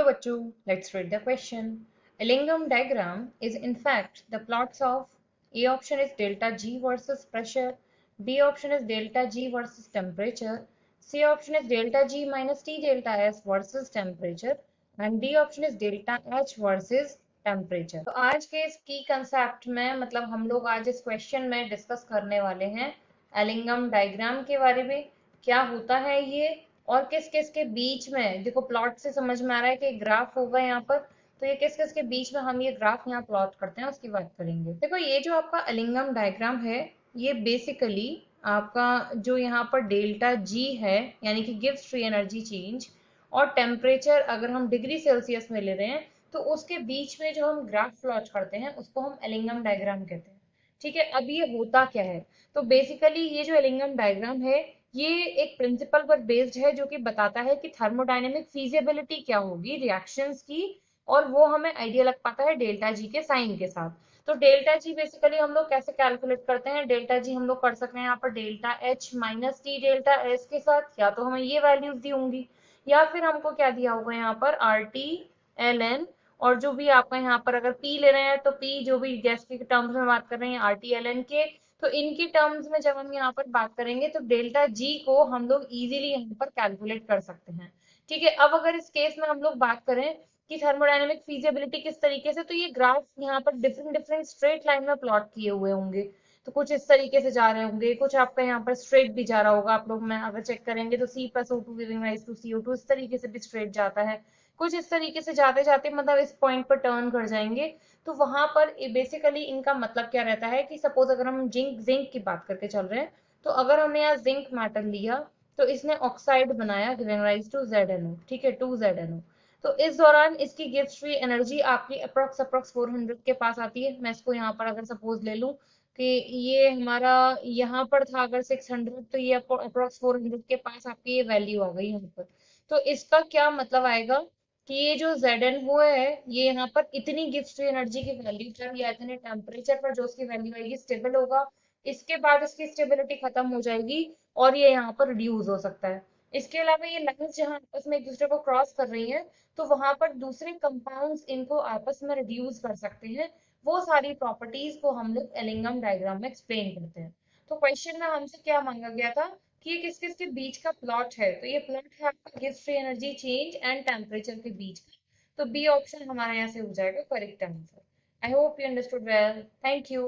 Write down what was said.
bachcho, let's read the question. A Lingam diagram is in fact the plots of A option is delta G versus pressure, B option is delta G versus temperature, C option is delta G minus T delta S versus temperature and D option is delta H versus temperature. तो आज के इस की concept में मतलब हम लोग आज इस क्वेश्चन में डिस्कस करने वाले हैं एलिंगम डायग्राम के बारे में, क्या होता है ये और किस किस के बीच में, देखो प्लॉट से समझ में आ रहा है कि ग्राफ होगा यहाँ पर, तो ये किस किस के बीच में हम ये ग्राफ यहाँ प्लॉट करते हैं उसकी बात करेंगे। देखो ये जो आपका एलिंगम डायग्राम है ये बेसिकली आपका जो यहाँ पर डेल्टा जी है यानी कि गिव्स फ्री एनर्जी चेंज और टेम्परेचर अगर हम डिग्री सेल्सियस में ले रहे हैं तो उसके बीच में जो हम ग्राफ प्लॉट करते हैं उसको हम एलिंगम डायग्राम कहते हैं। ठीक है, अब ये होता क्या है, तो बेसिकली ये जो एलिंगम डायग्राम है ये एक प्रिंसिपल पर बेस्ड है जो कि बताता है कि थर्मोडायनेमिक फीजिबिलिटी क्या होगी रिएक्शंस की, और वो हमें आइडिया लग पाता है डेल्टा जी के साइन के साथ। तो डेल्टा जी बेसिकली हम लोग कैसे कैलकुलेट करते हैं, डेल्टा जी हम लोग कर सकते हैं यहाँ पर delta H minus T delta S के साथ, या तो हमें ये वैल्यूज दी होंगी या फिर हमको क्या दिया होगा यहाँ पर आर टी एल एन, और जो भी आपका यहाँ पर अगर पी ले रहे हैं तो पी जो भी गैस के टर्म्स में बात कर रहे हैं आर टी एल एन के, तो इनकी टर्म्स में जब हम यहाँ पर बात करेंगे तो डेल्टा जी को हम लोग इजीली यहाँ पर कैलकुलेट कर सकते हैं। ठीक है, अब अगर इस केस में हम लोग बात करें कि थर्मोडायनेमिक फीजिबिलिटी किस तरीके से, तो ये ग्राफ यहाँ पर डिफरेंट डिफरेंट स्ट्रेट लाइन में प्लॉट किए हुए होंगे, तो कुछ इस तरीके से जा रहे होंगे, कुछ आपका यहाँ पर स्ट्रेट भी जा रहा होगा, आप लोग में अगर चेक करेंगे तो C plus O2 giving rise to CO2 इस तरीके से भी स्ट्रेट जाता है, कुछ इस तरीके से जाते जाते मतलब इस पॉइंट पर टर्न कर जाएंगे। तो वहां पर बेसिकली इनका मतलब क्या रहता है कि सपोज अगर हम जिंक जिंक की बात करके चल रहे हैं, तो अगर हमने यहाँ जिंक मेटल लिया तो इसने ऑक्साइड बनाया गिविंग राइज टू ZnO, ठीक है 2ZnO। तो इस दौरान इसकी गिव्स फ्री एनर्जी आपकी अप्रोक्स अप्रोक्स 400 के पास आती है। मैं इसको यहाँ पर अगर सपोज ले लूं कि ये हमारा यहाँ पर था अगर 600, तो ये अप्रोक्स 400 के पास आपकी ये वैल्यू आ गई यहाँ पर। तो इसका क्या मतलब आएगा कि ये जो Zn वो है ये यहाँ पर इतनी गिफ्ट फ्री एनर्जी की वैल्यू पर या इतने टेम्परेचर पर जो उसकी वैल्यू आएगी स्टेबल होगा, इसके बाद इसकी स्टेबिलिटी खत्म हो जाएगी और ये यहाँ पर रिड्यूस हो सकता है। इसके अलावा ये लाइंस जहाँ आपस में एक दूसरे को क्रॉस कर रही हैं तो वहां पर दूसरे कंपाउंड्स इनको आपस में रिड्यूस कर सकते हैं, वो सारी प्रॉपर्टीज को हम लोग एलिंगम डायग्राम में एक्सप्लेन करते हैं। तो क्वेश्चन में हमसे क्या मांगा गया था कि ये किस किस के बीच का प्लॉट है, तो ये प्लॉट है आपका gives free energy change and temperature के बीच का, तो बी ऑप्शन हमारे यहाँ से हो जाएगा correct answer. I hope you understood well, thank you.